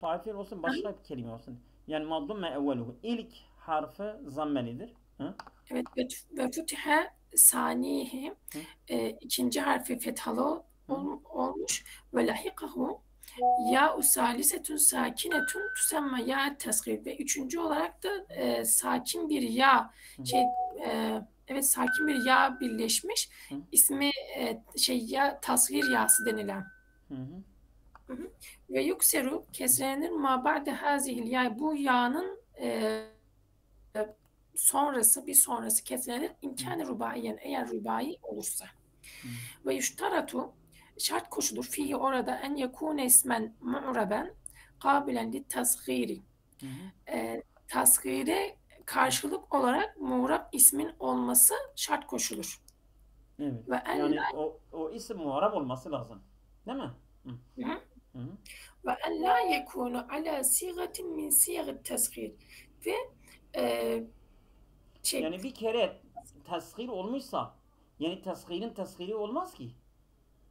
Fail fiil olsun başka bir kelime olsun. Yani maddum me evveluhu. İlk harfi zammelidir. Hı? Evet, ve futiha sanihi, Hı? ikinci harfi fethalı Hı? olmuş ve lahikahu ya salisetun sakinetun tusamma ya tasgir, ve üçüncü olarak da sakin bir ya Hı? şey evet, sakin bir ya birleşmiş, Hı? ismi ya tasgir yası denilen. Hı? Hı? Hı hı. Ve yukseru kesrenir ma ba'de hazihil, yani bu yağın bir sonrası kesrenir imkanı rubaiyen, eğer rubai olursa. Hı? Ve yuştaratu, şart koşulur fihi, orada en yekune ismen mu'raben kabilen lit tasgiri, Hı? Hı? tasgire karşılık olarak muğrab ismin olması şart koşulur. Evet. Ve en Yani o isim muharap olması lazım. Değil mi? Hı? la Hı? ve en la yekunu ala sigatin min siyagit tasgir, ve e, şey Yani bir kere tasgir olmuşsa yani tasgirin tasgiri olmaz ki.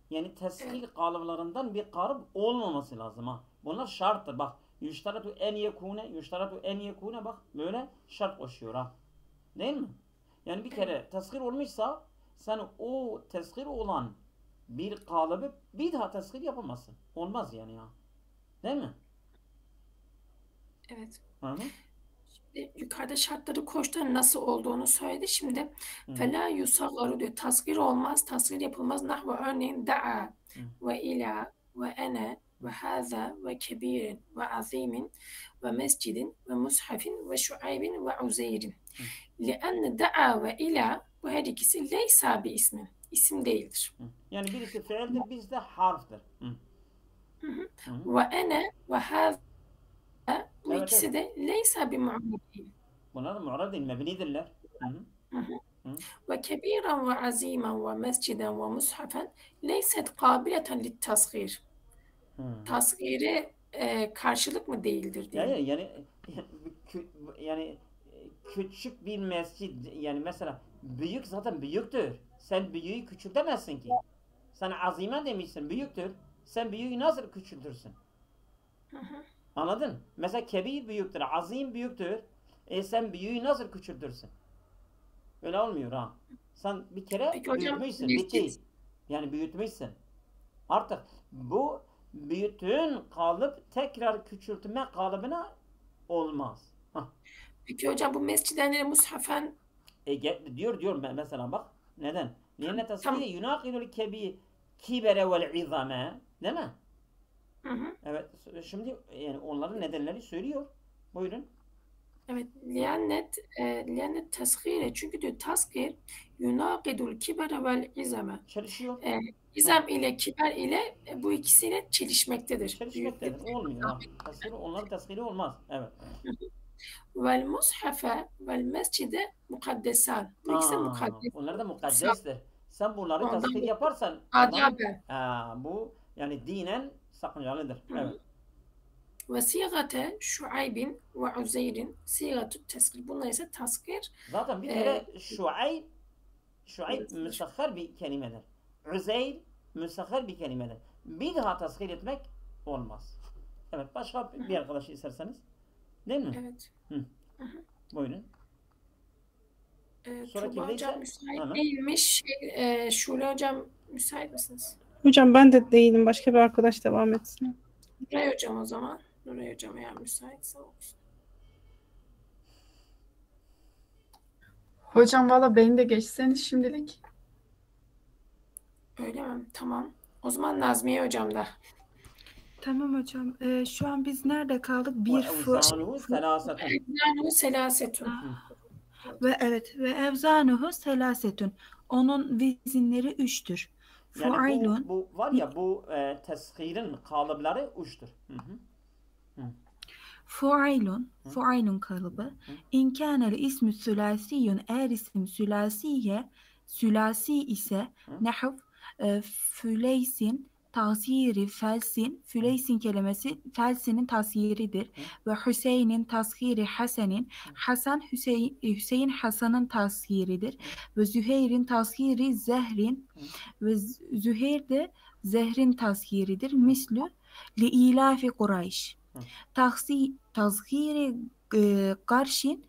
Yani evet, tasgir kalıplarından bir kalıp olmaması lazım ha. Bunlar şarttır bak. Yuştaratu en yekune bak böyle şart koşuyor ha. Değil mi? Yani bir evet, kere tasgir olmuşsa sen o tasgir olan bir kalıbı bir daha tasgir yapamazsın. Olmaz yani ya. Değil mi? evet. Hı hı. Yukarıda şartları koştu, nasıl olduğunu söyledi. Şimdi Hı hı. fela yusaggaru diyor. Tasgir olmaz, tasgir yapılmaz. Nahve örneğin da'a Hı ve ila ve ene hı. ve haza ve kebirin ve azimin ve mescidin ve mushafin ve şuaybin ve uzeyrin. Hı. Lianne da'a ve ila, bu her ikisi leysa bir ismi. İsim değildir. Hı. Yani birisi fiildir, birisi de harftir. Hı. Hı hı. Hı hı. Ve ene ve haza, bu Evet evet. ikisi de leysa bir mu'rabin. Bunlar da mu'rab değil, mebnidirler. Hı hı. Hı hı. Hı. وكبيرا وعزيما ومسجدا ومصحفا ليست قابلة للتصغير. Hı. Tasgiri karşılık mı değildir diyor. Yani yani küçük bir mescid yani mesela büyük zaten büyüktür. Sen büyüğü küçültemezsin ki. Sen azime demişsin büyüktür. Sen büyüğü nasıl küçültürsün? Hı hı. Anladın? Mesela kebir büyüktür, azim büyüktür. Sen büyüğü nasıl küçültürsün? Öyle olmuyor ha. Sen bir kere Peki hocam, büyütmüşsün, mescit, bitti. Yani büyütmüşsün. Artık bu büyüttüğün kalıp tekrar küçültme kalıbına olmaz. Hah. peki hocam, bu mesciden mushafen Diyor mesela bak. Neden? Lianne tasgiri tam, yunakidul kibere vel izame. Değil mi? hı hı. Evet. Şimdi yani onların nedenleri söylüyor. Buyurun. Evet, liannet tasgire, çünkü diyor tasgir yunakidul kibere vel izame. Çelişiyor. E, Hah. İzam ile kiber ile bu ikisiyle çelişmektedir. Çelişmektedir. Büyüklük. Olmuyor ha. Onların tasgiri olmaz. Evet. Vel mushafe vel mescide mukaddesan. Bu ikisi de mukaddes. Onlar da Kutsal. mukaddestir. Sen bunları Ondan tasvir yaparsan o zaman adaben. bu yani dinen sakıncalıdır. Hı Evet. hı. Ve sigate şuaybin ve uzeyrin sigatü teskir. Bunlar ise taskir Zaten bir e, kere Şuayb müsahhar bir kelimedir. Uzeyr müsahhar bir kelimedir. Bir daha tasvir etmek olmaz. Evet. Başka hı bir hı. arkadaşı isterseniz. Değil mi? Evet. Hı. Hı hı. Buyurun. Sonra Tuğba hocam kimdeyse müsait hemen. değilmiş. Şule hocam müsait misiniz? Hocam ben de değilim. Başka bir arkadaş devam etsin. Nuray hocam o zaman. Nuray hocam eğer müsaitse olsun. Hocam valla beni de geçseniz şimdilik. Öyle mi? Tamam. O zaman Nazmiye hocam da. Tamam hocam. Şu an biz nerede kaldık? Ve Bir evzanuhu selasetun. Eknanu selasetun. ve evet ve evzanuhu selasetun. Onun vezinleri üçtür. Yani Fuailun bu var ya bu teshirin kalıpları uçtur. Hı hı. Hı hı. fuailun kalıbı. Hı. İnkânel ismü sülasiyun, eğer isim sülasi ise Hı. nahuv füleysin tasiri felsin, Hı. füleysin kelimesi felsinin tasiridir Hı. ve Hüseyin'in tasiri Hasan'in, Hasan Hüseyin Hasan'ın tasiridir Hı. ve Züheyr'in tasiri Zehrin Hı. ve Züheyr de Zehrin tasiridir. Hı. Mislü li ilafi Kureyş. Tazhiri karşın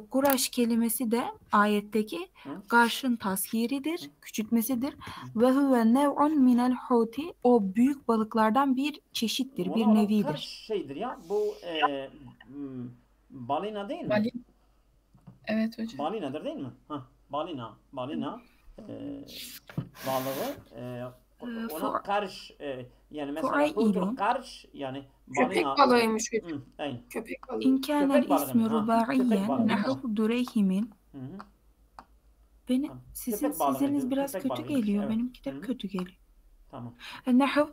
Kuraş kelimesi de ayetteki Hı. karşın tazhiridir, küçültmesidir. Ve huve nev'un minel huti, o büyük balıklardan bir çeşittir, bir Ona nevidir. kaç şeydir ya? Bu balina değil mi? Balin. Evet hocam. Balinadır değil mi? Balina balığı ona karş yani mesela hutul karş yani Köpek balina. balığıymış hocam. Hı, aynen. Köpek balığı. İnkânel Köpek balığı ismi mı? Köpek rubâiyyen balığı. nahu dureyhimin. Hı hı. Beni, Tamam. sizin Köpek balığı sesiniz diyor, biraz köpek kötü balığıymış, geliyor. evet. Benimki de Hı hı. kötü geliyor. Tamam. Nahu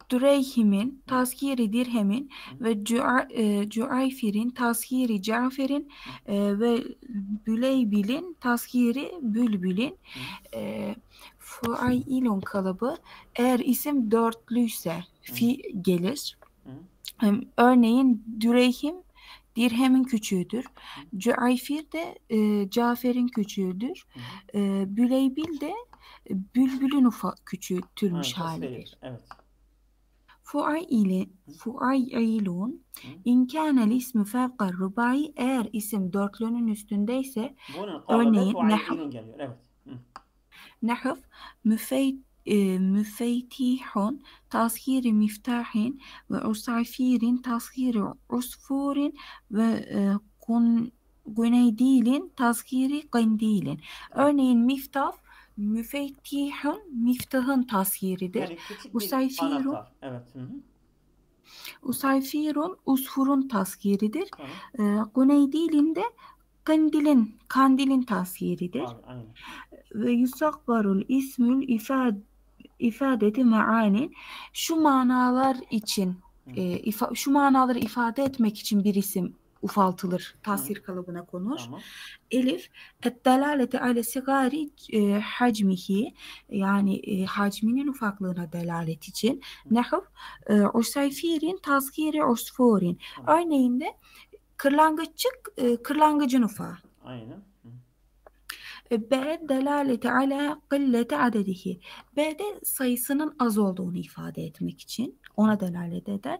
dureyhimin, tazkiri dirhemin ve cuayfirin, tazkiri caferin ve büleybilin, tazkiri bülbülin. Fuailun kalıbı eğer isim dörtlüyse fi gelir. Örneğin düreyhim dirhemin küçüğüdür. Cuayfir de Cafer'in küçüğüdür. Büleybil de bülbülün küçültülmüş Aynen, halidir. evet. Fuailun inkânel ismi fevkar rubai, eğer isim dörtlünün üstündeyse Bunun örneğin fuailun geliyor. Evet. nahv müfeytihun tazhiri miftahin ve usayfirin tazhiri usfurin ve güneydilin tazhiri qindilin. Örneğin miftah müfeytihun, miftahın tazhiridir. Yani küçük bir Usayfirun, anahtar. Evet. usayfirun usfurun tazhiridir. Tamam. Güneydilin de kandilin tazhiridir. Aynen. Ve yusakbarul ismül ifadeti maanin, şu manalar için şu manaları ifade etmek için bir isim ufaltılır, tasvir kalıbına konur. Tamam. Elif et-delaleti ale sigari hacmihi, yani hacminin ufaklığına delalet için. Nahv usayfirin tazkiri usfurin. Tamam. Örneğin de kırlangıççık kırlangıcın ufağı. Aynen. B delaleti ala qilleti adedihi. B de sayısının az olduğunu ifade etmek için ona delalet eder.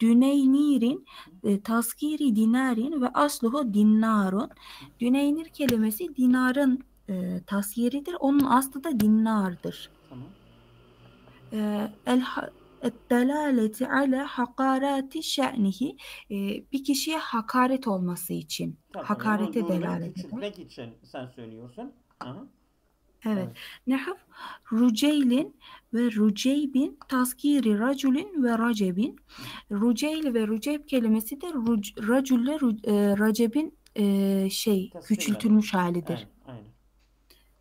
Düneynirin taskiri dinarin ve asluhu dinarun. Düneynir kelimesi dinarın taskiridir. Onun aslı da dinardır. Tamam. Delaleti ala hakarati şe'nihi, bir kişiye hakaret olması için, Tabii, hakarete yani onu delalet eder. küçültmek için sen söylüyorsun. Aha. Evet. Nahv Ruceylin ve Ruceybin taskiri raculin ve racebin. Ruceyl ve ruceyb kelimesi de raculle racebin küçültülmüş halidir. Aynen.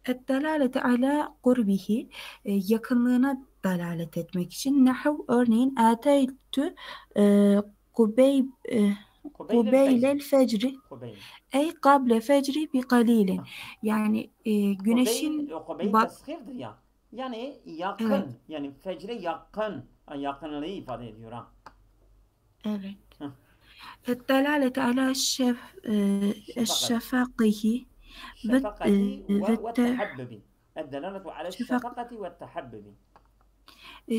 Et-delaleti ala kurbihi, yakınlığına delalet etmek için. Nahv örneğin ateytü kubeylel fecri ey kable fecri bi kalilin. Yani güneşin tasghirdir ya. Yani yakın. Evet. Yani fecre yakın. Yakınlığı ifade ediyor ha. Evet. Et-delaleti ala şefakihi şefakati ve tehabbubi. Et-delaleti ala şefakati ve tehabbubi.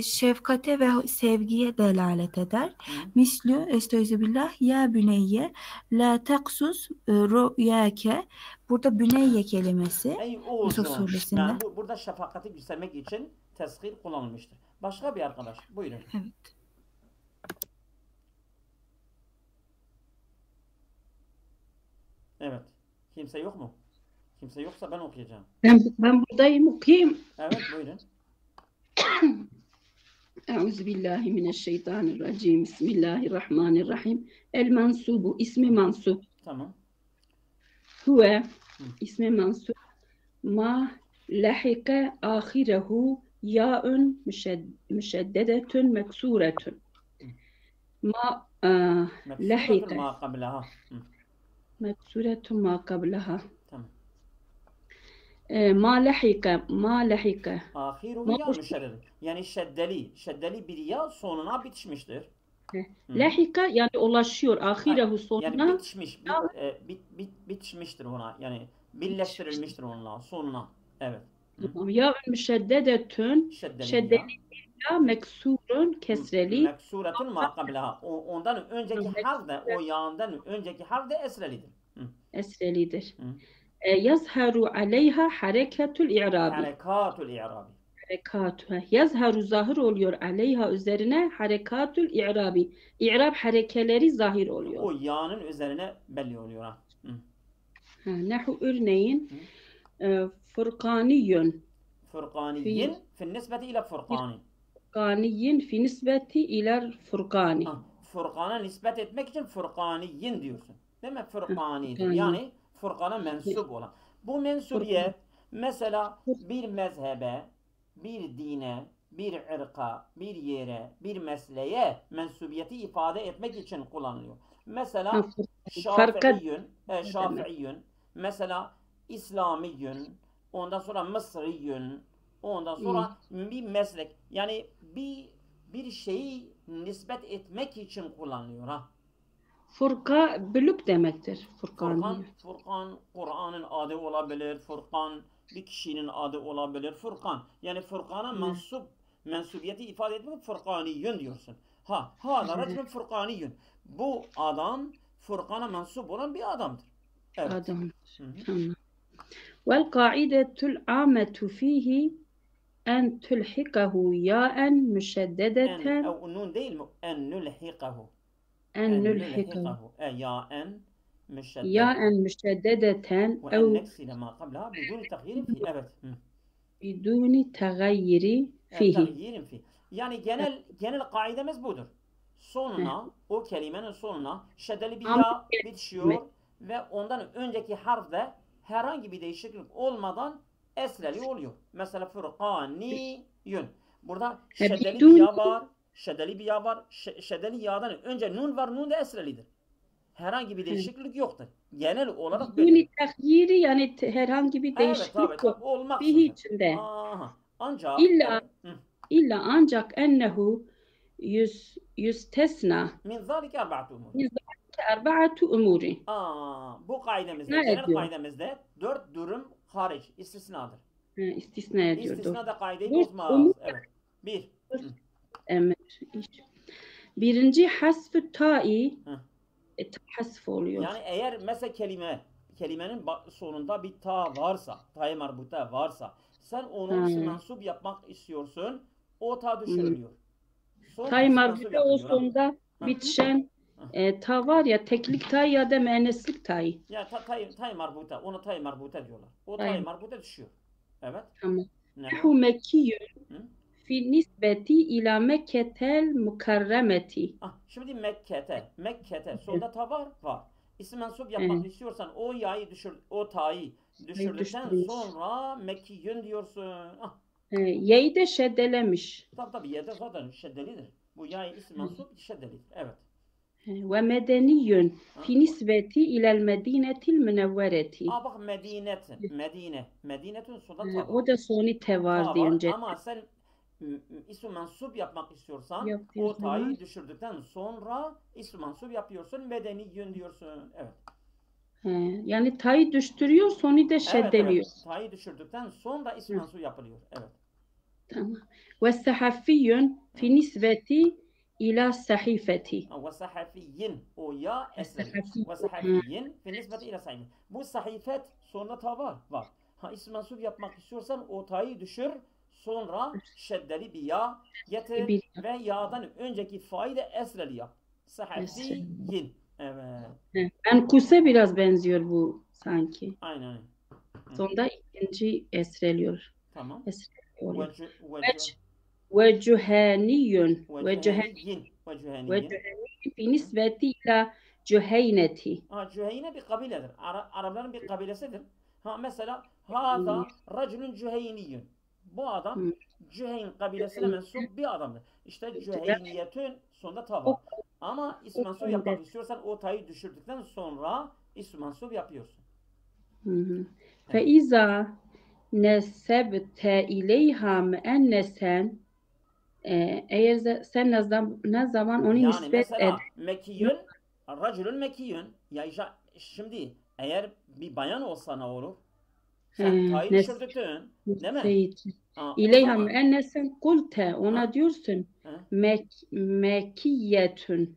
Şefkate ve sevgiye delalet eder. Mislü estaizubillah ya büneyye la taksus rüyake. Burada büneyye kelimesi Yusuf suresinde. Yani burada şefakati göstermek için teshir kullanılmıştır. Başka bir arkadaş. Buyurun. Evet. Evet. Kimse yok mu? Kimse yoksa ben okuyacağım. Ben buradayım, okuyayım. Evet, buyurun. Euzubillahimineşşeytanirracim. Bismillahirrahmanirrahim. El mansubu, ismi mansup. Tamam. Huve, ismi mansup. Ma lahike ahirehu ya'un müşeddedetun meksuretun. Ma lahike. Ma qablaha. Meksuretun ma qablaha. Tamam. Ma lahike. Ahiruhu ya müşedded. Yani şeddeli bir ya sonuna bitişmiştir. Lahika yani ulaşıyor. Ahirehu sonuna. Yani bitişmiştir ona. Yani birleştirilmiştir onunla sonuna. Evet. Ya müşeddedetün. Şeddeli ya meksurun kesreli Meksuretun ma kablaha. Ondan önceki harf de, o yağından önceki harf de esrelidir. esrelidir. Hı. Yazharu aleyha hareketul i'rabi. Harekatul i'rabi. Harekatuha. Yazharu zahir oluyor aleyha üzerine harekatül i'rabi. İ'rab harekeleri zahir O oluyor. yağının üzerine belli oluyor ha. Nahu örneğin furkaniyun. Furkaniyin fi nisbeti ile furkani. Furkaniyin fi nisbeti iler furkani. Furkana nispet etmek için furkaniyin diyorsun. Değil mi? Furkanidir. Furkani. Yani Furkan'a mensup olan. Bu mensubiyet mesela bir mezhebe, bir dine, bir ırka, bir yere, bir mesleğe mensubiyeti ifade etmek için kullanılıyor. Mesela Şafiiyyün, mesela İslamiyyün, ondan sonra Mısriyyün, ondan sonra bir meslek. Yani bir şeyi nispet etmek için kullanılıyor ha. Furka bölük demektir. Furkan. Furkan Kur'an'ın adı olabilir. Furkan bir kişinin adı olabilir. Furkan. Yani Furkan'a mensubiyeti ifade etmek Furkaniyyün diyorsun. Hâzâ racülün Furkaniyyün. Bu adam Furkan'a mensup olan bir adamdır. Evet. Adam. Tamam. Vel kaidetul ametu fihi en tulhikahu ya'en müşeddedeten. Nun değil mi? En nülhikahu. En nülhikahu. Ya'en müşeddedeten. Ya'en müşeddedeten. Ve en neksile ma kablaha biduni tagyirin fi. Evet. Biduni tagayyiri fihi. Tagyirin fi. Yani genel kaidemiz budur. Sonuna, o kelimenin sonuna şeddeli bir ya bitişiyor ve ondan önceki harfde herhangi bir değişiklik olmadan esreli oluyor. Mesela Furkaniyün. Burada şeddeli bir ya var. Şeddeli ya'dan önce nun var. Nun da esrelidir. Herhangi bir değişiklik yoktur. Genel olarak böyle. Biduni tagyiri yani herhangi bir değişiklik yok. Olmak Fihi içinde. Ancak İlla ancak ennehu yüstesna min zalike erba'atu umur. erba'atu umuri. Bu kaidemizde, Ne genel ediyor? kaidemizde 4 durum hariç, istisnadır. İstisna ediyor. İstisna da kaideyi Bir bozmaz. umur- Evet. Bir. Emir. Birinci hasfü ta'i hasf oluyor. Yani eğer mesela kelimenin sonunda bir ta varsa, ta-i marbuta varsa, sen onu mensup yapmak istiyorsun, o ta düşürülüyor. Ta-i marbuta o sonunda bitişen ta var ya teklik ta ya da müenneslik ta'yı. Ya ta-i marbuta, ona ta-i marbuta diyorlar. O ta-i marbuta düşüyor. Evet. Tamam. Nahu Mekkiyün fi nisbeti ila Mekketel mukarremeti. Şimdi Mekke'te sonunda ta var. İsim mensup yapmak istiyorsan o o ta'yı düşürdükten sonra Mekkiyün diyorsun. Y'yi de şeddelemiş. Tabii y'de zaten şeddelidir. Bu ya'yı isim mensup şeddelidir. Evet. Ve medeniyün fi nisbeti ilel medinetil münevvereti. Bak Medine'tin sonunda ta var. O da sonu te var deyince. Ama sen isim mensup yapmak istiyorsan o ta'yı düşürdükten sonra isim mensup yapıyorsun, medeniyün diyorsun. Evet. Yani ta'yı düştürüyor, sonu da şeddeliyor. Evet. Ta'yı düşürdükten sonra isim mensup yapılıyor. Evet. Tamam. Ve sahafiyyun fi nisbeti ila sahifeti. Ve sahafiyyin o ya esreli. Ve sahafiyyin fi nisbeti ila sahifeti. Bu sahifet sonunda ta var. İsim mensup yapmak istiyorsan o ta'yı düşür. Sonra şeddeli bir ya getir ve ya'dan önceki fa'yı da esreli yap. Sahafiyyin. Evet. Enkuse biraz benziyor bu sanki. Aynen. Sonunda ikinci esreliyor. Tamam. Esreliyor. Ve cüheniyün. Ve cüheniyyin. Fi nisbeti ila cüheyneti. Cüheyne bir kabiledir. Arapların bir kabilesidir. Mesela hâzâ racülün cüheyniyyün. Bu adam Cüheyn kabilesine mensup bir adamdır. İşte cüheyniyetün sonunda ta var. Ama isim mensup yapmak istiyorsan o ta'yı düşürdükten sonra isim mensup yapıyorsun. Fe izâ nesebte ileyha müennesen eğer sen ne zaman onu nispet et. Yani mesela Mekkiyün, racülün Mekkiyün. Ya şimdi eğer bir bayan olsa ne olur? Sen ta'yı düşürdün, değil mi? o İleyha zaman müennesen kulte. Ona diyorsun ha, mekiyyetun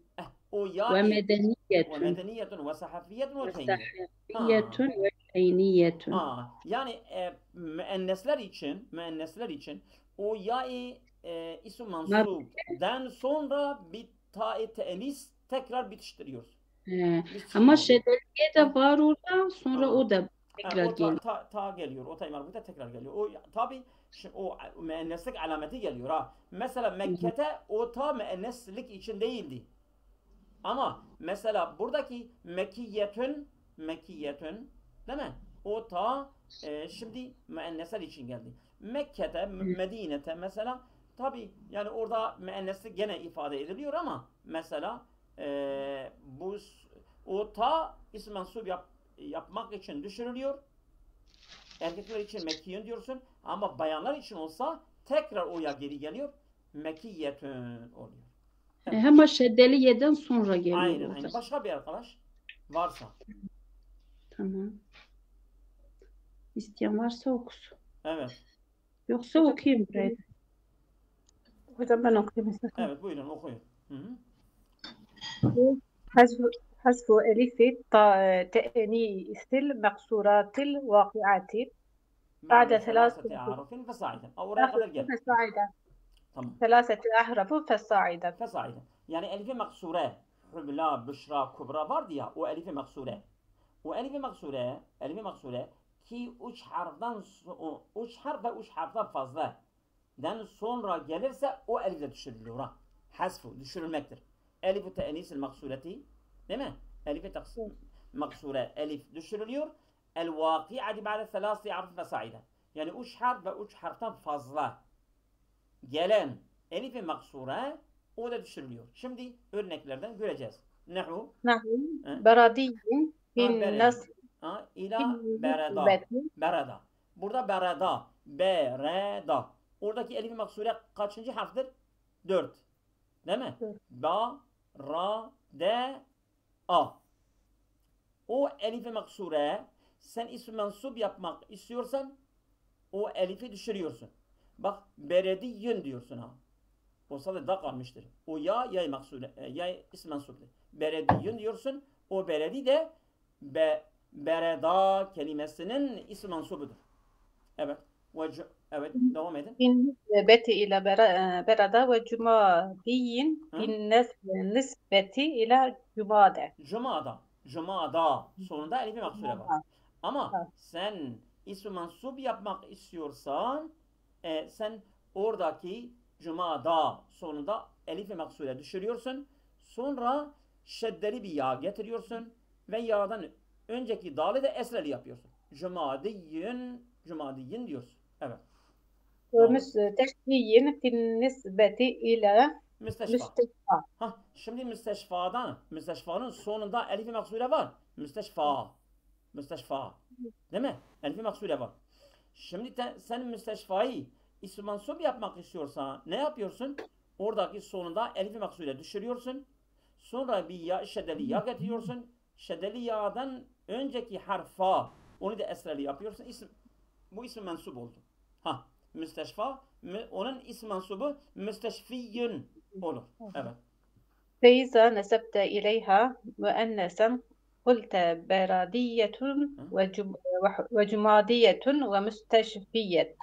o ve ya ve medeniyetun medeniyetun ve sahafiyetun ve teyniye. sahibiyyetun ve teyniyetun. Yani müennesler için o ya isim mansub'den sonra bir ta-i te'nis tekrar bitiştiriyoruz. Bitişik Ama oluyor. şeddeliye de var orada, sonra Ha. o da tekrar O geliyor. ta geliyor. O ta marbuta tekrar geliyor. O tabi o müenneslik alameti geliyor ha. Mesela Mekke'te o ta müenneslik için değildi. Ama mesela buradaki Mekiyyetün değil mi? O ta şimdi müennesler için geldi. Mekke'de, Medine'te mesela tabi yani orada müenneslik gene ifade ediliyor ama mesela bu o ta isim mansub yapmak için düşürülüyor. Erkekler için Mekkiyün diyorsun ama bayanlar için olsa tekrar o ya geri geliyor. Mekiyyetün oluyor. Evet. Ama şeddeliyeden sonra geliyor Aynen orada. aynen. Başka bir arkadaş varsa. Tamam. İsteyen varsa okusun. Evet. Yoksa okuyayım burayı. Hocam ben okuyayım istedim. Evet buyurun okuyun. Hı-hı. حذف ألف تأنيث المقصورات الواقعات بعد ثلاثة أعراف فصاعدا. Oraya kadar gel. فصاعدا Tamam. ثلاثة أحرف فصاعدا. Fasaiden. Yani elifi maksure, Hübla, Büşra, Kubra vardı ya, o elifi maksure. O elifi maksure ki üç harf ve üç harften fazla den sonra gelirse o elife düşürülüyor ha. Hasfu düşürülmektir. Elif-i te'enisil maksureti değil mi? Elif-i maksure elif düşürülüyor. El-vaki'ati ba'de thelâsi harf ve sa'ide. Yani üç harf ve üç harften fazla gelen elif-i maksure o da düşürülüyor. Şimdi örneklerden göreceğiz. Nehu برادي بالنصب ila bereda. Burada bereda. Oradaki elif-i maksure kaçıncı harftir? 4. Değil mi? Ba, ra, de, a. O elif-i maksure sen ismi mensup yapmak istiyorsan o elifi düşürüyorsun. Bak berediyyün diyorsun ha. O sadece da kalmıştır. O ya maksure, ya ismi mensuptur. Berediyyün diyorsun. O beredi de bereda kelimesinin ismi mensubudur. Evet. Evet devam edin. بالنسبة إلى برد وجمادي بالنسبة إلى جمادة. Cumada. Sonunda elif-i maksure var. Ama sen ismi mensup yapmak istiyorsan sen oradaki Cumada sonunda elif-i maksure düşürüyorsun. Sonra şeddeli bir ya getiriyorsun ve yağdan önceki dalı da esreli yapıyorsun. Cumadiyin diyorsun. Evet. ومستشفي بالنسبة إلى Müsteşfa. Şimdi müsteşfanın sonunda elif-i maksure var. Müsteşfa. Değil mi? Elif-i maksure var. Şimdi sen müsteşfayı ismi mansub yapmak istiyorsan ne yapıyorsun? Oradaki sonunda elif-i maksure düşürüyorsun. Sonra bir şeddeli ya getiriyorsun. Şeddeli ya'dan önceki harfa onu da esreli yapıyorsun. Bu ismi mensup oldu. Müsteşfa onun ismi mensubu müsteşfiyyün olur. Evet. فإذا نسبت إليها مؤنثا قلت برادية وجمادية ومستشفية.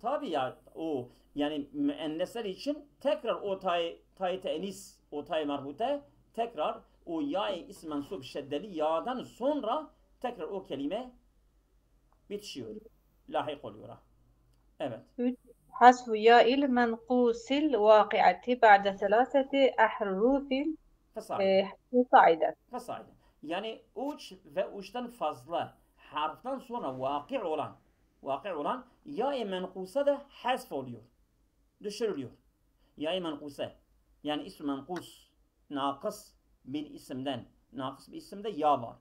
Tabii ya o yani müennesler için tekrar o tay tenis o tay marbute tekrar o ya-i ism mensup şeddeli ya'dan sonra tekrar o kelime bitişiyor. Lahik oluyor. Evet. حذف ياء المنقوص الواقعة بعد ثلاثة أحرف فصاعدا. Yani uç ve uçtan fazla harften sonra vakı olan ya-i menkusa da hasf oluyor. Düşürülüyor. Ya-i menkuse yani ism menkus nakıs bir isimde ya var.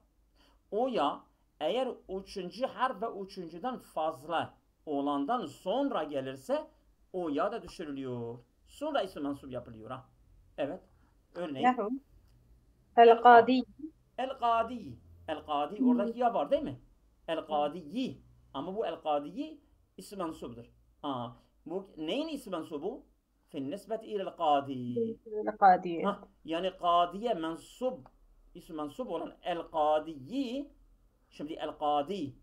O ya eğer üçüncü harf ve üçüncüden fazla olandan sonra gelirse o ya da düşürülüyor. Sonra ism mensup yapılıyor. Evet. Örneğin. El-Kadi. El-Kadi oradaki ya var değil mi? El-Kadiyi. Ama bu el-Kadiyi ism mensuptur. Bu neyin ismi mensubu? Fin nisbeti ilel kadi. القاضي. Yani kadiye mensup, ismi mensup olan el kadiyi, şimdi el kadi,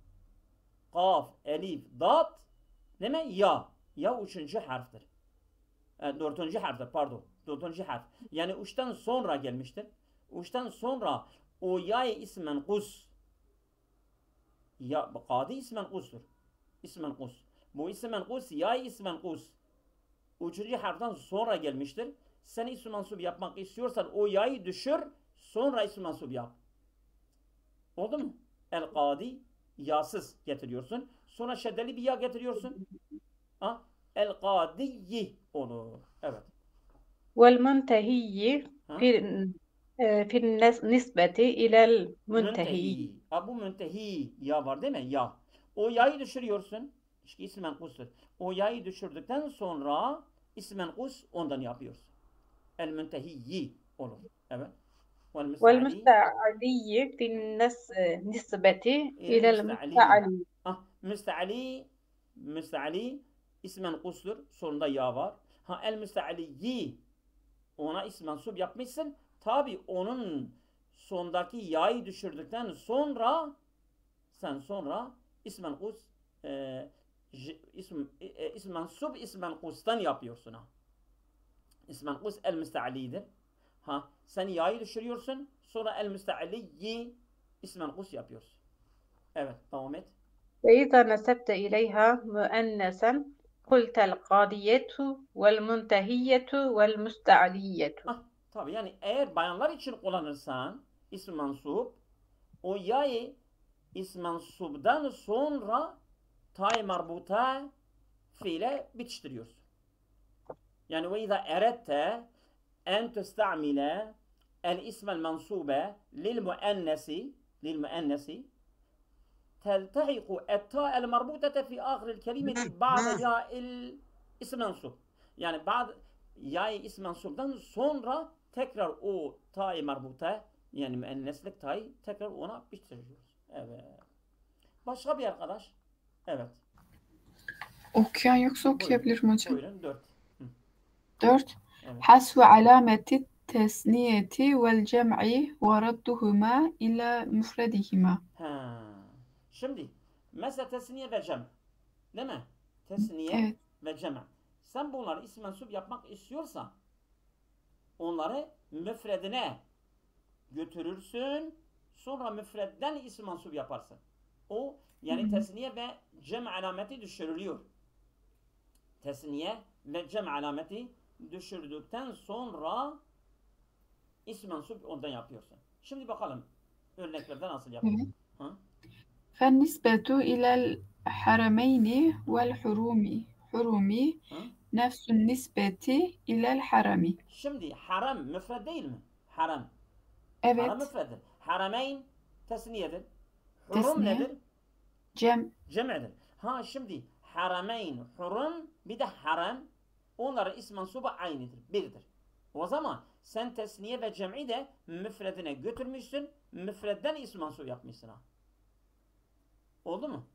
kaf, elif, dat, değil mi? Ya. Ya üçüncü harftir. Dördüncü harftir, pardon. Dördüncü harf. Yani üçten sonra gelmiştir. Üçten sonra o ya'yı ismen kus. Ya, kadi ismen kustur. İsmen kus. Bu ismen kus, ya'yı ismen kus. Üçüncü harften sonra gelmiştir. Sen ismi mensup yapmak istiyorsan o ya'yı düşür, sonra ismi mensup yap. Oldu mu? El kadi, yasız getiriyorsun. Sonra şeddeli bir ya getiriyorsun. El kadiyi olur. Evet. والمنتهي في النسبة إلى المنتهي. Bu müntehi ya var değil mi? Ya. O ya'yı düşürüyorsun. İşte ismen kustur. O ya'yı düşürdükten sonra ismen kus ondan yapıyorsun. El müntehiyi olur. Evet. والمستعلي في النسبة إلى المستعلي. Müsteali ismen kustur. Sonunda ya var. El müstealiyi ona ismen sub yapmışsın. Tabi onun sondaki ya'yı düşürdükten sonra sen sonra ismen kus ismen sub ismen kustan yapıyorsun. İsmen kus el müstealidir. Sen ya'yı düşürüyorsun. Sonra el müstealiyi ismen kus yapıyorsun. Evet, devam et. فإذا نسبت إليها مؤنثا قلت القاضية والمنتهية والمستعلية. Tabii yani eğer bayanlar için kullanırsan ism mensup, o ya'yı ism mensubdan sonra ta-i marbuta fiile bitiştiriyorsun. Yani ve izâ eredte en testa'mile el ismel mensube lil müennesi تلتحق التاء المربوطة في آخر الكلمة بعد ياء الاسم منصوب. Yani bazı ya'yı ism mensubdan sonra tekrar o ta-i marbuta yani müenneslik ta'yı tekrar ona bitiriyoruz. Evet. Başka bir arkadaş? Evet. Okuyan yoksa okuyabilirim hocam. Buyurun 4. 4. Evet. Hasvu alameti tesniyeti vel cem'i ve radduhuma ila müfredihima. Şimdi mesela tesniye ve cem. Değil mi? Tesniye Evet. ve cem. Sen bunları ism mensup yapmak istiyorsan onları müfredine götürürsün. Sonra müfredden ism mensup yaparsın. O yani tesniye ve cem alameti düşürülüyor. Tesniye ve cem alameti düşürdükten sonra ism mensup ondan yapıyorsun. Şimdi bakalım örneklerde nasıl yapalım. فالنسبة إلى الحرمين والحروم نفس النسبة إلى الحرم. Şimdi haram müfred değil mi? Haram. Evet. Haram müfreddir. Harameyn tesniyedir. Hurum Tesniye. nedir? Cem'dir. Şimdi harameyn, hurum bir de haram onların ism mensubu aynıdır. Birdir. O zaman sen tesniye ve cem'i de müfredine götürmüşsün. Müfredden ism mensup yapmışsın. Oldu mu?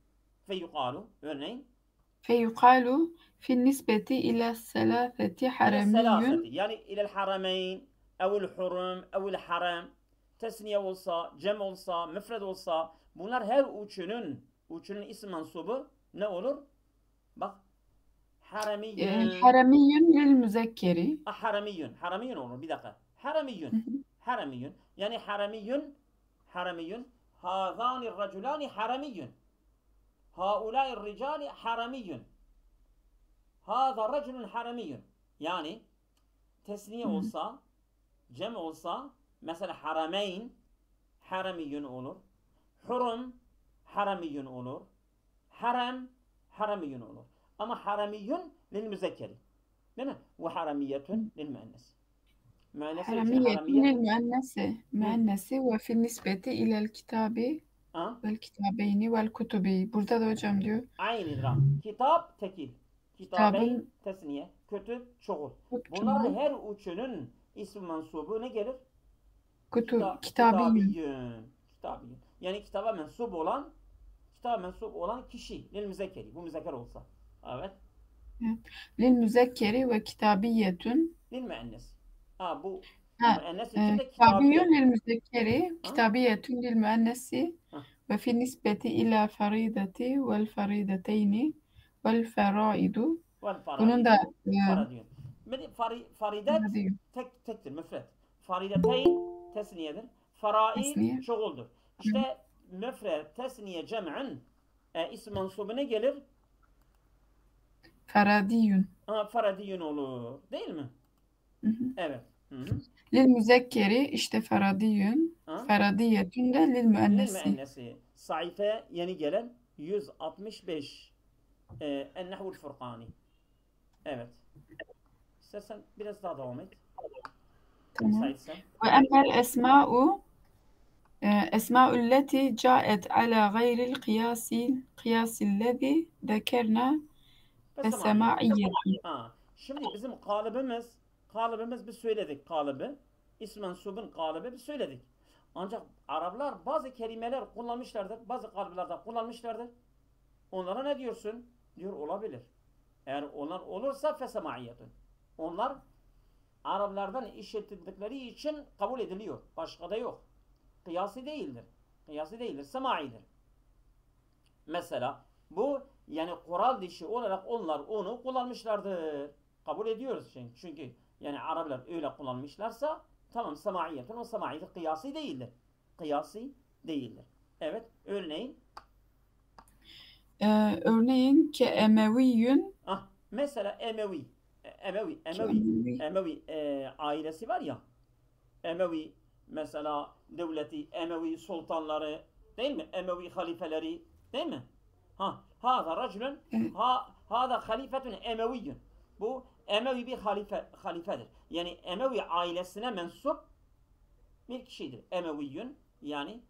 Feyukalu örneğin. Feyukalu fi nisbeti ila selaseti haramiyyun. Yani ilel harameyn evul hurum evul haram tesniye olsa, cem olsa, müfred olsa bunlar her üçünün isim mensubu ne olur? Bak. Haramiyyun. Haramiyyun lil müzekkeri. Haramiyyun olur. Bir dakika. Haramiyyun. Yani haramiyyun. Hâzâni raculâni haramiyyun. Haulâi ricâli haramiyyun. Hâzâ raculun haramiyyun. Yani tesniye olsa, cem olsa mesela harameyn haramiyyun olur. Hurum haramiyyun olur. Haram haramiyyun olur. Ama haramiyyun lil müzekkeri. Değil mi? Ve haramiyyetun lil müennes. Haramiyyetun lil müennesi ve fi nisbeti ilel kitabi vel kitabeyni vel kutubi. Burada da hocam diyor. Aynı. Kitap tekil. Kitabeyn tesniye. Kütüb çoğul. Bunların her üçünün ism mensubu ne gelir? Kitabiyyun. Yani kitaba mensup olan kişi. Lil müzekkeri. Bu müzekker olsa. Evet. Lil-müzekkeri ve kitabiyetun. Lil-müennes. Bu Ha, müennes için de kitabiyyun kitabiyet. lil-müzekkeri, kitabiyetun lil-müennesi ve fin nispeti ila faridati vel farideteyni vel feraidu. Bunun da Faradiyun. Faridet tektir, müfret. Farideteyn tesniyedir. Faraid çoğuldur. İşte müfret, tesniye, cem'in isim mansubuna gelir. Faradiyun. Faradiyun olur. Değil mi? Evet. Lil müzekkeri işte faradiyun. Faradiyetun de lil müennesi. Sayfa yeni gelen 165. En-Nehvul Furkani. Evet. İstersen biraz daha devam et. Tamam. Ve emmel esma'u esma'ulleti ca'et ala gayril kıyasillezi zekerna fesema'iyyeti. Şimdi bizim kalıbımız biz söyledik kalıbı. İsm mensubun kalıbı biz söyledik. Ancak Araplar bazı kelimeler kullanmışlardır. Bazı kalıplarda kullanmışlardır. Onlara ne diyorsun? Diyor olabilir. Eğer onlar olursa fesema'iyyetun. Onlar Araplardan işitildikleri için kabul ediliyor. Başka da yok. Kıyası değildir. Kıyası değildir. Semaidir. Mesela bu yani kural dışı olarak onlar onu kullanmışlardır. Kabul ediyoruz çünkü yani Araplar öyle kullanmışlarsa tamam semaiyetun o semaidir. Kıyası değildir. Kıyası değildir. Evet. Örneğin ki emeviyyün. Mesela Emevi ailesi var ya. Emevi mesela devleti, Emevi sultanları değil mi? Emevi halifeleri değil mi? Hâzâ racülün hâzâ halifetun emeviyyün. Bu Emevi bir halifedir. Yani Emevi ailesine mensup bir kişidir. Emeviyyün yani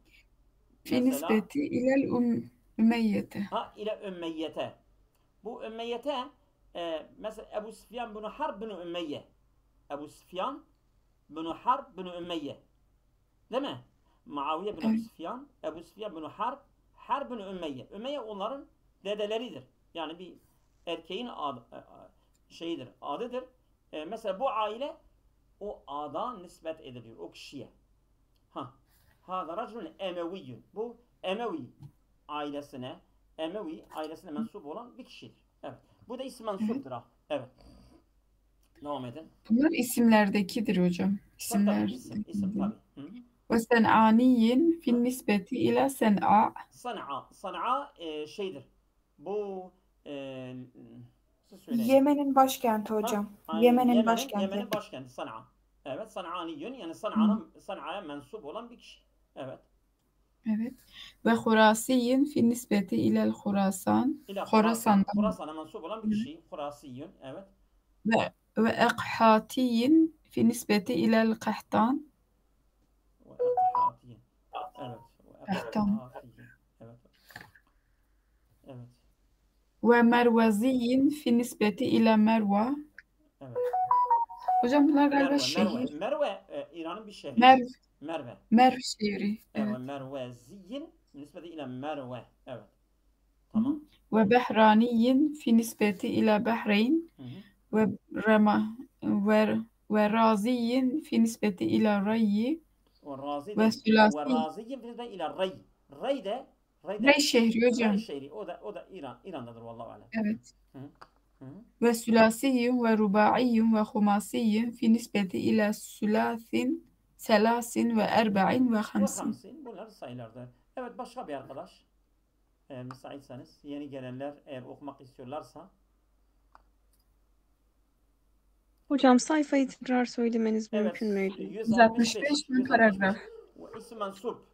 fi nispeti ilel ümeyyete. İle ümmeyete. Bu ümmeyete mesela Ebu Süfyan bin Harb bin Ümeyye. Ebu Süfyan bin Harb bin Ümeyye. Değil mi? Muaviye bin Ebu Süfyan, Ebu Süfyan bin Harb bin Ümeyye. Ümeyye onların dedeleridir. Yani bir erkeğin adıdır. Mesela bu aile o ada nispet ediliyor. O kişiye. Hâzâ racülün emeviyyün. Bu Emevi ailesine mensup olan bir kişidir. Evet. Bu da isim mensuptur. Evet. Devam edin. Bunlar isimlerdekidir hocam. İsimler. İsim tabii. Ve sen'aniyin fin nispeti ila sen'a. San'a şeydir. Bu Yemen'in başkenti hocam. Yemen'in başkenti San'a. Evet. San'aniyün yani San'a'ya mensup olan bir kişi. Evet. Evet. Ve Hurasiyin fi nispeti ilel Hurasan. Horasan'a mensup olan bir kişi. Hurasiyün. Evet. Ve Ekhatiyin fi nispeti ilel Kahtan. Evet. Kahtan. Evet. Evet. Ve Merveziyin fi nispeti ila Merve. Evet. Hocam bunlar galiba şehir. Merve İran'ın bir şehri. Merv şehri. Evet. Merveziyin nispeti ila Merve. Evet. Tamam. Ve Behraniyin fi nispeti ila Bahreyn. Ve Raziyin fi nispeti ila Rayyi. Ve Raziyin fi nispeti ila Ray. Ray şehri hocam. Ray şehri. O da İran'dadır vallahu alem. Evet. Ve sülasiyin ve rubaiyin ve humasiyin fi nispeti ila sülasin, selasin ve erba'in ve hamsin. Bunlar sayılardır. Evet, başka bir arkadaş. Eğer müsaitseniz yeni gelenler eğer okumak istiyorlarsa. Hocam sayfayı tekrar söylemeniz mümkün müydü? 165 paragraf. İsim mensup.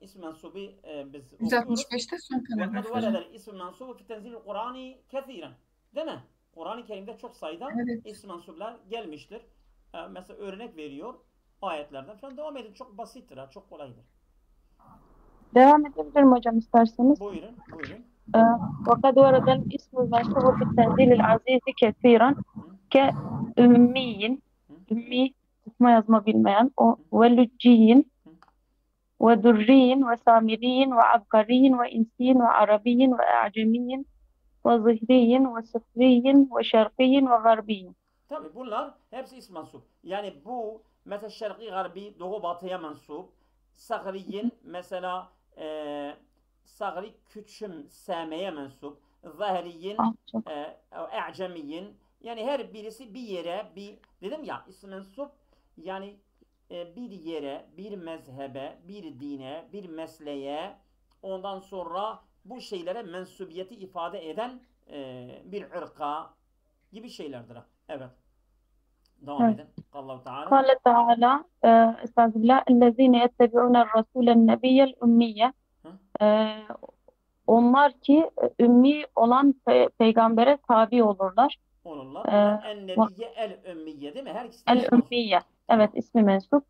İsim mensubi biz 165'te son paragraf. Ve kad velede isim mensubu fi tenzilil Kur'ani kethiren. Değil mi? Kur'an-ı Kerim'de çok sayıda isim mensuplar gelmiştir. Mesela örnek veriyor ayetlerden falan. Devam edin. Çok basittir. Çok kolaydır. Devam edebilirim hocam isterseniz. Buyurun. وَقَدْ وَرَدَ الْاِسْمُ الْمَنْصُوبُ فِي التَّنْزِيلِ الْعَزِيزِ كَثِيرًا كَأُمِّيٍّ Ümmi, okuma yazma bilmeyen, ve lücciyin, ve durriyin, ve samiriyin, ve abkariyin, ve insiyin, ve arabiyin, ve a'cemiyin, وظهري وصفري وشرقي وغربي. Tabii bunlar hepsi isim mensup. Yani bu mesela şerqi garbi doğu batıya mensup. Sagriyin mesela sagri küçüm semeye mensup. Zahiriyin e'cemiyin. Yani her birisi bir yere dedim ya isim mensup yani bir yere, bir mezhebe, bir dine, bir mesleğe ondan sonra bu şeylere mensubiyeti ifade eden bir ırka gibi şeylerdir. Evet. Devam edin. Allah Teala. قال تعالى Estağfirullah. الذين يتبعون الرسول النبي الأمية. Onlar ki ümmi olan peygambere tabi olurlar. Olurlar. En-nebiye el-ümmiye değil mi? Her ikisi el-ümmiye. Evet, ismi mensup.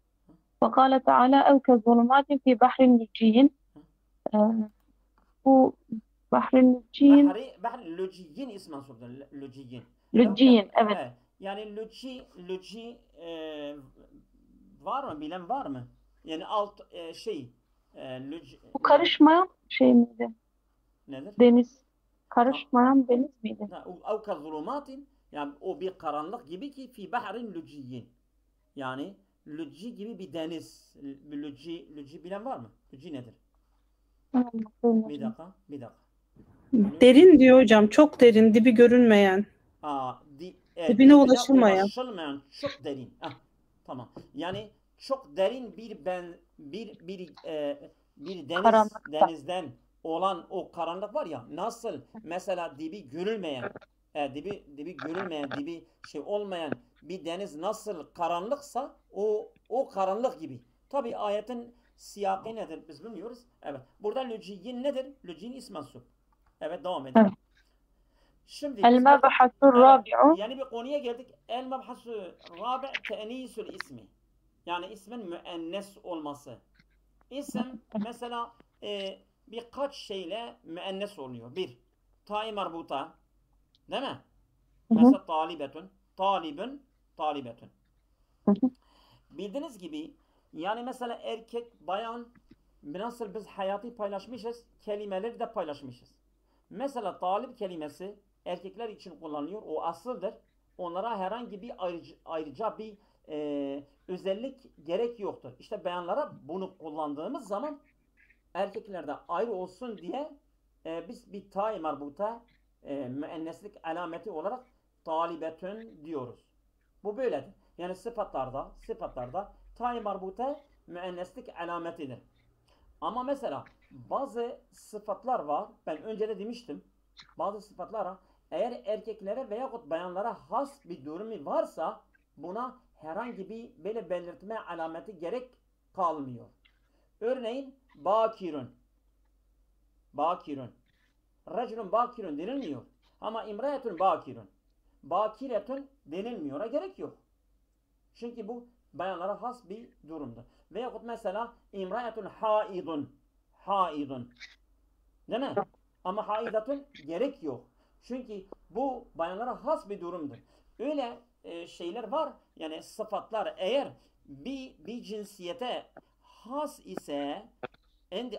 وقال تعالى أو كظلمات في بحر لجي. Bu bahrin lüciyin. Bahri lüciyin ismi mensuptur. Lüciyin. Lüciyin, evet. Yani lüci var mı? Bilen var mı? Yani alt bu karışmayan şey miydi? Nedir? Deniz. Karışmayan deniz miydi? Ev kazulumatin yani o bir karanlık gibi ki fi bahrin lüciyin. Yani lüci gibi bir deniz. Lüci bilen var mı? Lüci nedir? Bir dakika. Derin diyor hocam. Çok derin. Dibi görünmeyen. Dibine ulaşılmayan. Çok derin. Tamam. Yani çok derin bir denizden olan o karanlık var ya nasıl mesela dibi görülmeyen dibi şey olmayan bir deniz nasıl karanlıksa o karanlık gibi. Tabi ayetin siyakı nedir biz bilmiyoruz. Evet. Burada lüciyin nedir? Lüciyin ismi mensup. Evet devam edelim. Şimdi el-mebhasul rabi'u yani bir konuya geldik. El-mebhasul rabi' te'nisul ismi. Yani ismin müennes olması. İsim mesela birkaç şeyle müennes oluyor. Bir, ta'i marbuta. Değil mi? Mesela talibetun, talibun, talibetun. Bildiğiniz gibi yani mesela erkek, bayan nasıl biz hayatı paylaşmışız, kelimeleri de paylaşmışız. Mesela talip kelimesi erkekler için kullanılıyor. O asıldır. Onlara herhangi bir ayrıca bir özellik gerek yoktur. İşte bayanlara bunu kullandığımız zaman erkeklerde ayrı olsun diye biz bir ta'i marbuta müenneslik alameti olarak talibetün diyoruz. Bu böyledir. Yani sıfatlarda ta'i marbuta müenneslik alametidir. Ama mesela bazı sıfatlar var. Ben önce de demiştim. Bazı sıfatlara eğer erkeklere veyahut bayanlara has bir durumu varsa buna herhangi bir böyle belirtme alameti gerek kalmıyor. Örneğin bakirun. Reculun bakirun denilmiyor. Ama imrayetun bakirun. Bakiretun denilmiyor'a gerek yok. Çünkü bu bayanlara has bir durumdur. Veyahut mesela imrayetun haidun. Değil mi? Ama haidatun gerek yok. Çünkü bu bayanlara has bir durumdur. Öyle şeyler var. Yani sıfatlar eğer bir cinsiyete has ise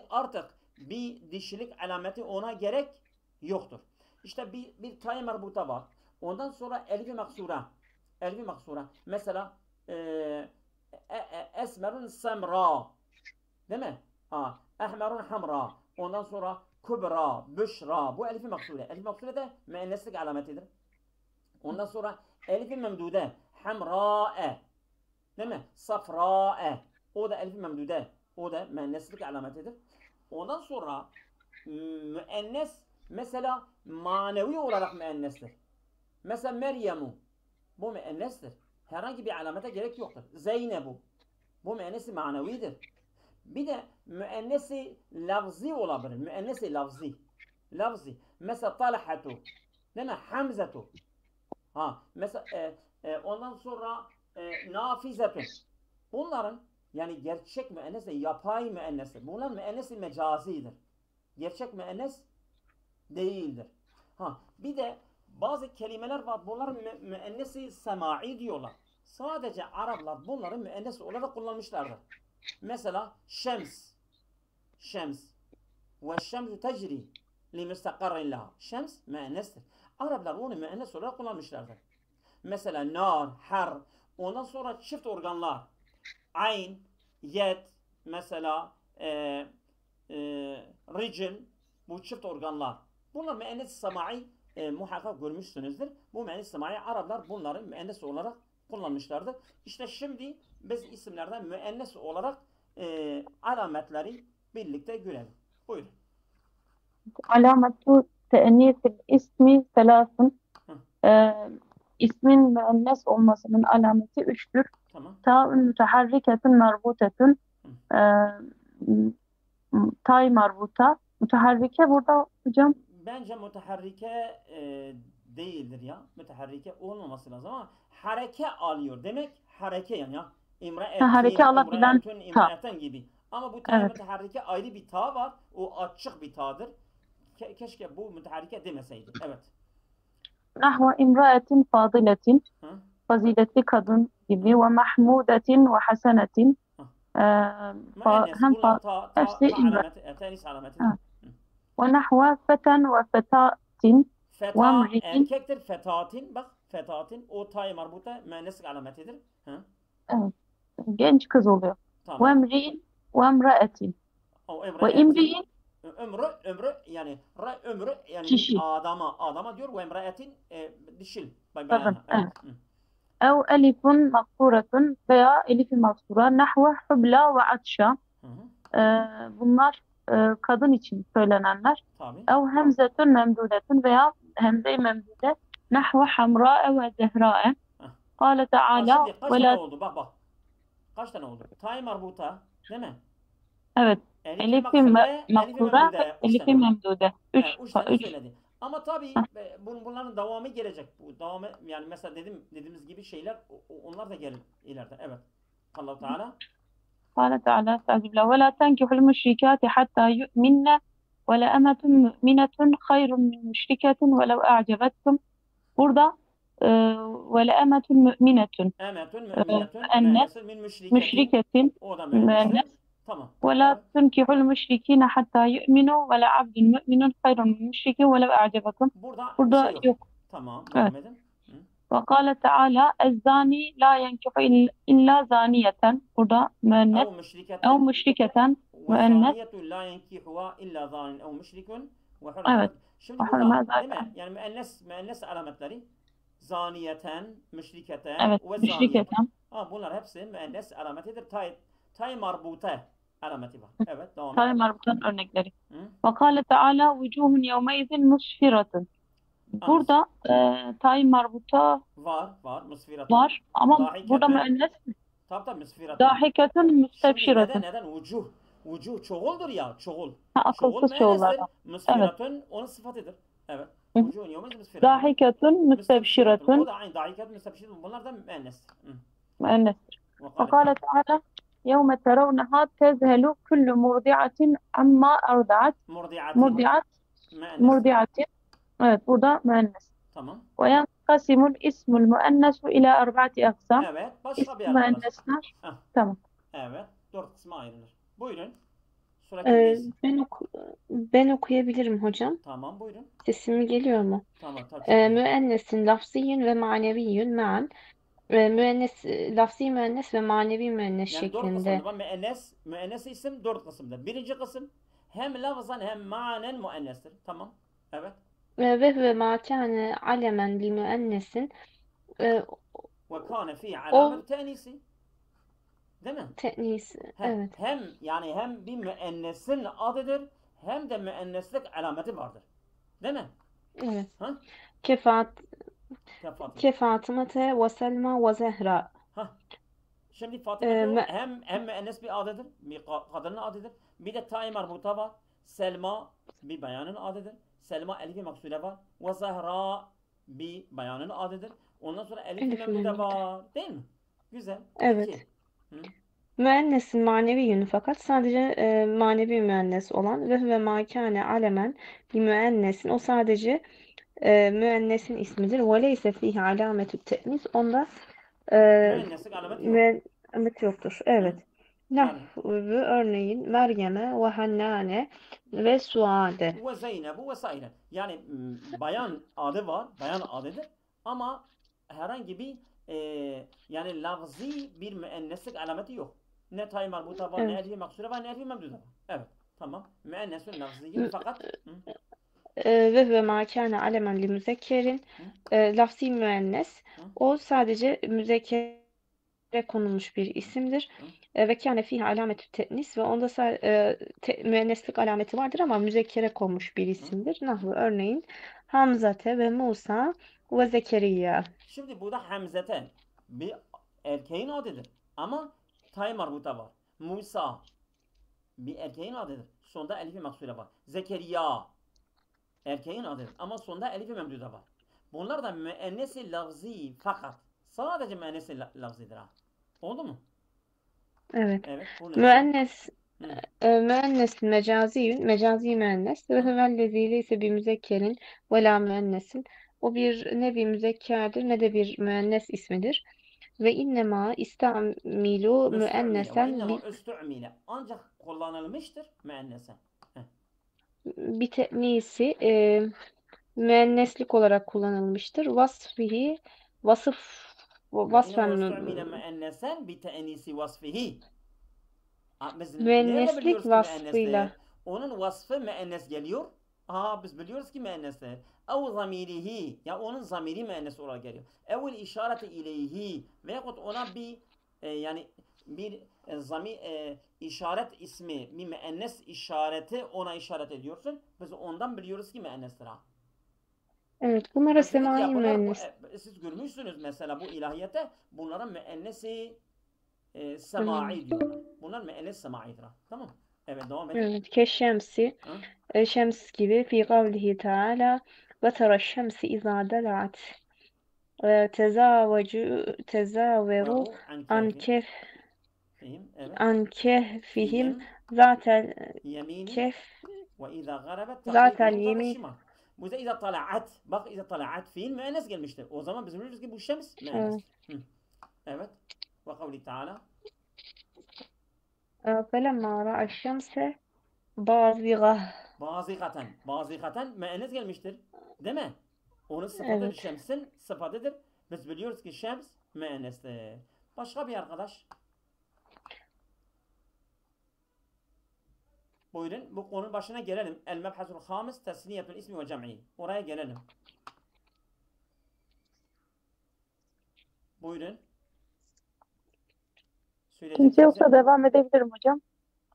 artık bir dişilik alameti ona gerek yoktur. İşte bir ta'i marbuta var. Ondan sonra elif-i maksura. Mesela esmerun semra. Değil mi? Ehmerun hamra. Ondan sonra kubra, büşra. Bu elif-i maksure. Elif-i maksure de müenneslik alametidir. Ondan sonra elif-i memdude. Hamra'e. Değil mi? Safra'e. O da elif-i memdude. O da müenneslik alametidir. Ondan sonra müennes mesela manevi olarak müennestir. Mesela Meryem'u. Bu müennestir. Herhangi bir alamete gerek yoktur. Zeynep'u. Bu müennesi manevidir. Bir de müennesi lafzi olabilir. Müennesi lafzi. Mesela Talhatu. Değil mi? Hamzatu. Mesela ondan sonra Nafizetun. Bunların yani gerçek müennesi, yapay müennesi. Bunlar müennesi mecazidir. Gerçek müennes değildir. Bir de bazı kelimeler var. Bunlar müennesi semai diyorlar. Sadece Araplar bunları müennes olarak kullanmışlardır. Mesela şems. Ve şemsu tecri. Limüstakkarrin laha. Şems müennestir. Araplar onu müennes olarak kullanmışlardır. Mesela nar, har. Ondan sonra çift organlar. Ayn, yed, mesela ricil. Bu çift organlar. Bunlar müennes samai muhakkak görmüşsünüzdür. Bu müennes samai Araplar bunları müennes olarak kullanmışlardır. İşte şimdi biz isimlerden müennes olarak alametleri birlikte görelim. Buyurun. Alametu te'nisil ismi selasın. İsmin müennes olmasının alameti 3'tür. Tamam. Ta'un müteharriketun marbutetun. Tay marbuta. Müteharrike burada hocam. Bence müteharrike değildir ya. Müteharrike olmaması lazım ama hareke alıyor. Demek hareke yani ya. Hareke alabilen ta. İmraeten gibi. Ama bu tane Evet. müteharrike ayrı bir ta var. O açık bir ta'dır. Keşke bu müteharrike demeseydi. Evet. Nahve imraetin fadiletin. Hı? Faziletli kadın gibi. Ve mahmudetin ve hasenetin. Müennes. Hem Bunlar ta hepsi imra. alameti, tenis alameti. Ha. Ve nahve feten ve fetatin. Feta Vemri'in. erkektir. Fetatin. Bak fetatin. O ta'yı marbuta müenneslik alametidir. Hı? Evet. Genç kız oluyor. Tamam. Ve emri'in ve emraetin. O Ve imri'in ömrü yani ömrü yani kişi. adama diyor ve emraetin dişil. Kadın. Evet. Ev elifun maksuratun veya elifi maksura nahve hubla ve atşa. Bunlar kadın için söylenenler. Tabii. Ev hemzetun memdudetun veya hemze-i memdude nahve hamra ve zehra'e. Kâle Teala Şimdi kaç ve tane la... oldu? Bak. Kaç tane oldu? Tay marbuta değil mi? Evet. Elifi maksura ve elifi memdude. 3 tane söyledi. Ama tabii bunların devamı gelecek. Bu devamı yani mesela dediğimiz gibi şeyler onlar da gelir ileride. Evet. Allah Teala. قال تعالى استعوذ بالله ولا تنكحوا المشركات حتى يؤمن ولأمة مؤمنة خير من مشركة ولو أعجبتكم. Burada ولأمة مؤمنة müennes min müşriketin o da müennes. Tamam. ولا تنكحوا المشركين حتى يؤمنوا ولا عبد مؤمن خير من مشرك ولو أعجبكم. Burada şey yok. Tamam. Evet. Devam edin. وقال تعالى الزاني لا ينكح إلا زانية. Burada müennes. أو مشركة müennes. la yenkihuha illa zanin ev müşrikun ve Evet. Şimdi burada değil mi? Yani müennes alametleri zaniyeten, müşriketen Evet, ve müşriketen. Bunlar hepsi müennes alametidir. Tay marbute alameti var. Evet, devam Tay marbutanın örnekleri. وقال تعالى وجوه يومئذ مسفرة. Burada tay marbuta var, musfiratun. Var ama Dahiketen. burada müennes. Tabii musfiratun. Dahiketun müstebşiratun. Neden? Vucuh çoğuldur ya, çoğul. Akılsız çoğullardan. Musfiratun onun sıfatıdır. Evet. Vucuhun yevmez musfiratun. Dahiketun müstebşiratun. O da aynı dahiketun müstebşiratun. Bunlar da müennestir. Müennestir. وقال تعالى يوم ترونها تذهل كل مرضعة عما أرضعت. Murdi'atin. Evet, burada müennes. Tamam. وينقسم الاسم المؤنث إلى 4 أقسام. Evet, başka bir İsim müennesler. Tamam. Evet, 4 kısma ayrılır. Buyurun. Ben okuyabilirim hocam. Tamam, buyurun. Sesimi geliyor mu? Tamam, tabii. Müennesin lafziyyün ve maneviyyün ma'an. Lafzi müennes ve manevi müennes Yani 4 şeklinde. kısımda müennes isim 4 kısımda. Birinci kısım hem lafzan hem manen müennestir. Tamam. Evet. Ve ma kâne alemen li müennesin. Ve kâne fî alamet tenisi. Değil mi? Te'nis. Evet. Hem bir müennesin adıdır hem de müenneslik alameti vardır. Değil mi? Evet. Ha? Kefatımate ve Selma ve Zehra. Şimdi Fatıma hem müennes bir adıdır, bir kadının adıdır. Bir de ta'i marbuta var. Selma bir bayanın adıdır. Selma elifi maksude var. Ve Zehra bir bayanın adıdır. Ondan sonra elifi memdude var. Değil mi? Güzel. Evet. Müennesin manevi yönü fakat sadece manevi müennes olan ve makane alemen bir müennesin o sadece müennesin ismidir. Ve leyse fihi alametü te'nis onda müenneslik alamet yoktur. Evet. Nahvu örneğin Meryem'e ve Hannane ve Suade. Ve Zeynep'u ve saire. Yani bayan adı var. Bayan adıdır. Ama herhangi bir yani lafzi bir müenneslik alameti yok. Ne tay marbuta var, ne Evet. elfi maksure var, ne elfi memduda var. Evet. Tamam. Müennesun lafziyyun fakat Ve ma kâne alemen li müzekkerin lafzi müennes. O sadece müzekkere konulmuş bir isimdir. Ve kâne fihi alametü te'nis ve onda müenneslik alameti vardır ama müzekkere konmuş bir isimdir. Nahvu örneğin Hamzate ve Musa ve Zekeriya. şimdi burada Hamzete bir erkeğin adıdır. Ama tay marbuta var. Musa bir erkeğin adıdır. Sonda elifi maksure var. Zekeriya erkeğin adıdır. Ama sonda elifi memduda var. Bunlar da müennesi lafzi fakat. Sadece müennesi lafzidir ha. Oldu mu? Evet. Evet. Bu ne? Müennes müennes mecazi müennes ve huvellezî leyse bir müzekkerin ve la müennesin. O ne bir müzekkerdir ne de bir müennes ismidir. Ve innema istamilu müennesen Üstü'mile. Ancak kullanılmıştır müennese. bir te'nisi müenneslik olarak kullanılmıştır. Vasfihi vasfen Üstü'mile müennesen bir te'nisi vasfihi. Biz nerede müenneslik biliyoruz ki vasfıyla. müennestir? Onun vasfı müennes geliyor. Biz biliyoruz ki müennestir. Ev zamirihi. Ya onun zamiri müennes olarak geliyor. Evvel işareti ileyhi. Veyahut ona bir yani bir işaret ismi, bir müennes işareti ona işaret ediyorsun. Biz ondan biliyoruz ki müennestir ha. Evet, bunlara semai müennes. Siz görmüşsünüz mesela bu ilahiyete bunlara müennesi semai diyorlar. Bunlar müennes semaidir ha. Tamam. Evet, devam edelim. Evet, keşşemsi. Şems gibi fi kavlihi teala ve tera şemsi izâ dela'at tezaveru an kehfihim zatel kef zatel yemin. Bu da iza tala'at. Bak iza tala'at fiil müennes gelmiştir. O zaman biz biliyoruz ki bu şems müennes. Evet. Ve kavli teala felemma ra'a şemse bazigah. Bazikaten müennes gelmiştir. Değil mi? Onun sıfatıdır. Evet. Şemsin sıfatıdır. Biz biliyoruz ki şems müennestir. Başka bir arkadaş. Buyurun. Bu konunun başına gelelim. El mebhasul hamis tesniyetül ismi ve cem'i. Oraya gelelim. Buyurun. Kimse yoksa devam edebilirim hocam.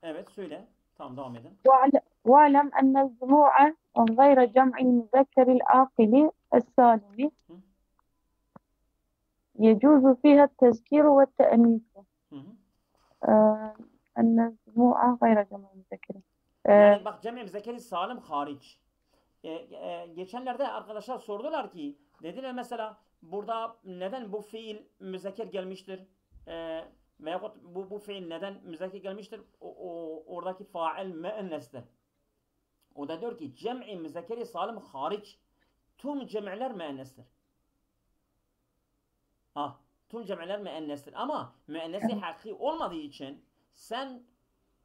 Evet, söyle. Tamam, devam edin. وَاعْلَمْ أَنَّ الجموع غير جمع المذكر العاقل السالم يجوز فيها التذكير والتأنيث. أن الجموع غير جمع المذكر. Yani bak cem-i müzekkeri salim hariç. Geçenlerde arkadaşlar sordular ki, dediler mesela burada neden bu fiil müzekker gelmiştir? Veyahut bu fiil neden müzekker gelmiştir? Oradaki fail müennestir. O da diyor ki cem-i müzekkeri salim hariç tüm cem'ler müennestir. Tüm cem'ler müennestir ama müennesi hakiki olmadığı için sen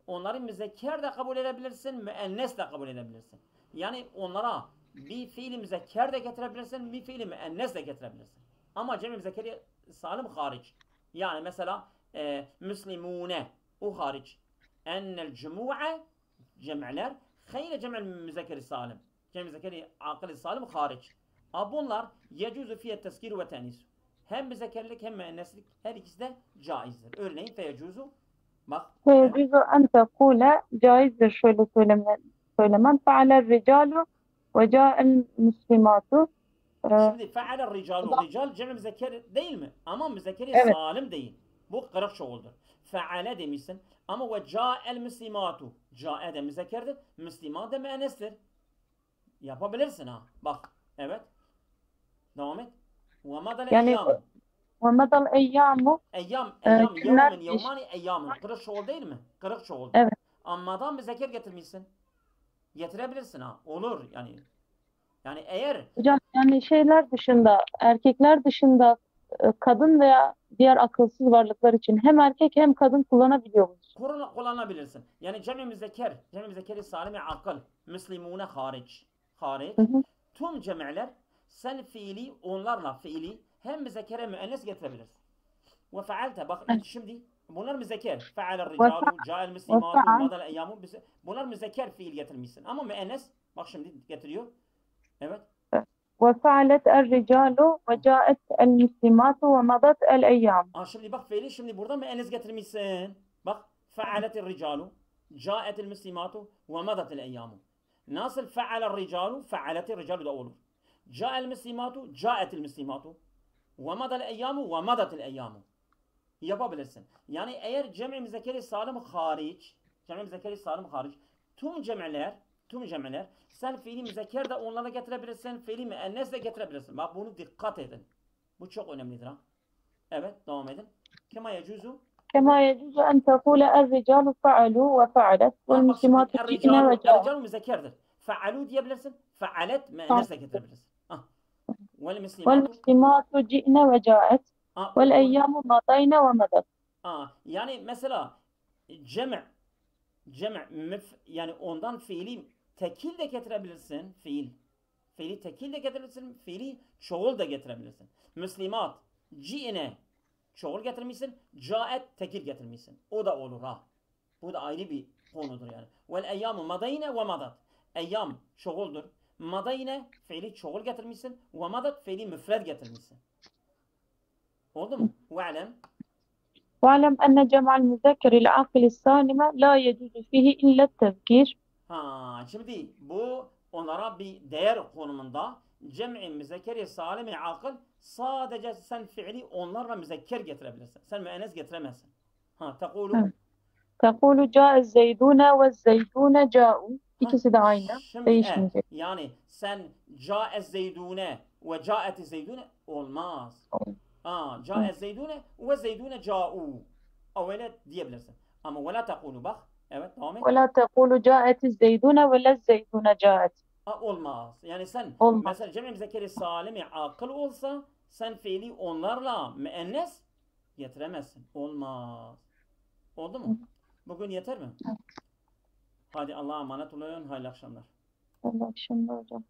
onları müzekker de kabul edebilirsin, müennes de kabul edebilirsin. Yani onlara bir fiili müzekker de getirebilirsin, bir fiili müennes de getirebilirsin. Ama cem-i müzekkeri salim hariç. Yani mesela müslimune o hariç. Ennel cumu'a cem'ler hayre cem'el müzekkeri salim. Cem-i müzekkeri akıl salim hariç. Bunlar yecuzu fiyet tezkir ve tenis. Hem müzekkerlik hem müenneslik her ikisi de caizdir. Örneğin feyecuzu bak. Feyecuzu en tekule caizdir şöyle söylemen. Fe'alel ricalu ve ca'el müslimatu. Şimdi fe'alel ricalu. Rical cem-i müzekker değil mi? Ama müzekkeri salim değil. Bu kırık çoğuldur. Fe'ale demişsin. Ama ve ca'el müslimatu. Ca'e de müzekkerdir. Müslimat de müennestir. Yapabilirsin ha. Bak. Evet. Devam et. Ve madal eyyam. Ve madal eyyamu. Eyyam. Yevmin. Yevmani eyyamın. Kırık çoğul değil mi? Kırık çoğul. Evet. Ammadan müzekker getirmişsin. Getirebilirsin ha. Olur yani. Yani eğer. Hocam yani şeyler dışında, erkekler dışında kadın veya diğer akılsız varlıklar için hem erkek hem kadın kullanabiliyor muyuz? kullanabilirsin. Yani cem-i müzekkeri salimi akıl, müslimune hariç. Tüm cem'ler sen fiili onlarla fiili hem müzekkere müennes getirebilirsin. Ve fealte bak şimdi bunlar müzekker. Fe'alel ricalu, ca'el müslimatu, madal eyyamu. Bunlar müzekker fiil getirmişsin. Ama müennes bak şimdi getiriyor. Evet. وفعلت الرجال وجاءت المسلمات ومضت الأيام. Şimdi bak fiili şimdi burada müennes getirmişsin. Bak fe'aletir ricalu, ca'etil müslimatu ve madatil eyyamu. Nasıl fe'alel ricalu, fe'aletir ricalu da olur. Ca'el müslimatu, ca'etil müslimatu ve madal eyyamu ve madatil eyyamu. Yapabilirsin. Yani eğer cem-i müzekkeri salim hariç, tüm cem'ler sen fiili müzekker de onlara getirebilirsin, fiili müennes de getirebilirsin. Bak bunu dikkat edin. Bu çok önemlidir ha. Evet, devam edin. Kema yecuzu أن تقول الرجال فعلوا وفعلت والمسلمات جئن وجاءوا. الرجال müzekkerdir. Fe'alu diyebilirsin. Fe'alet müennes de getirebilirsin. والمسلمات جئن وجاءت والأيام مضين ومضت. Yani mesela cem' yani ondan fiili tekil de getirebilirsin. Fiili tekil de getirebilirsin. Fiili çoğul da getirebilirsin. Müslimat ci'ne çoğul getirmişsin. Caet tekil getirmişsin. O da olur ha. Bu da ayrı bir konudur yani. Vel eyyamu madayne ve madat. Eyyam çoğuldur. Madayne fiili çoğul getirmişsin. Ve madat fiili müfred getirmişsin. Oldu mu? Ve'lem واعلم أن جمع المذكر العاقل السالم لا يجوز فيه إلا التذكير. Şimdi bu onlara bir değer konumunda cem'i müzekkeri salimi akıl sadece sen fiili onlarla müzekker getirebilirsin. Sen müennes getiremezsin. تقول جاء الزيدون والزيتون جاءوا. İkisi de aynı. Değişmeyecek. Yani sen ca'ez zeydune ve ca'eti zeydune olmaz. Ca'ez zeydune ve zeydune ca'u. Öyle diyebilirsin. Ama ve la tekulu bak. Evet devam et. ولا تقول جاءت الزيدون ولا الزيتون جاءت. Olmaz. Yani sen mesela cem-i müzekkeri salimi akıl olsa sen fiili onlarla müennes getiremezsin. Olmaz. Oldu mu? Bugün yeter mi? Hadi Allah'a emanet olun. Hayırlı akşamlar. Hayırlı akşamlar hocam.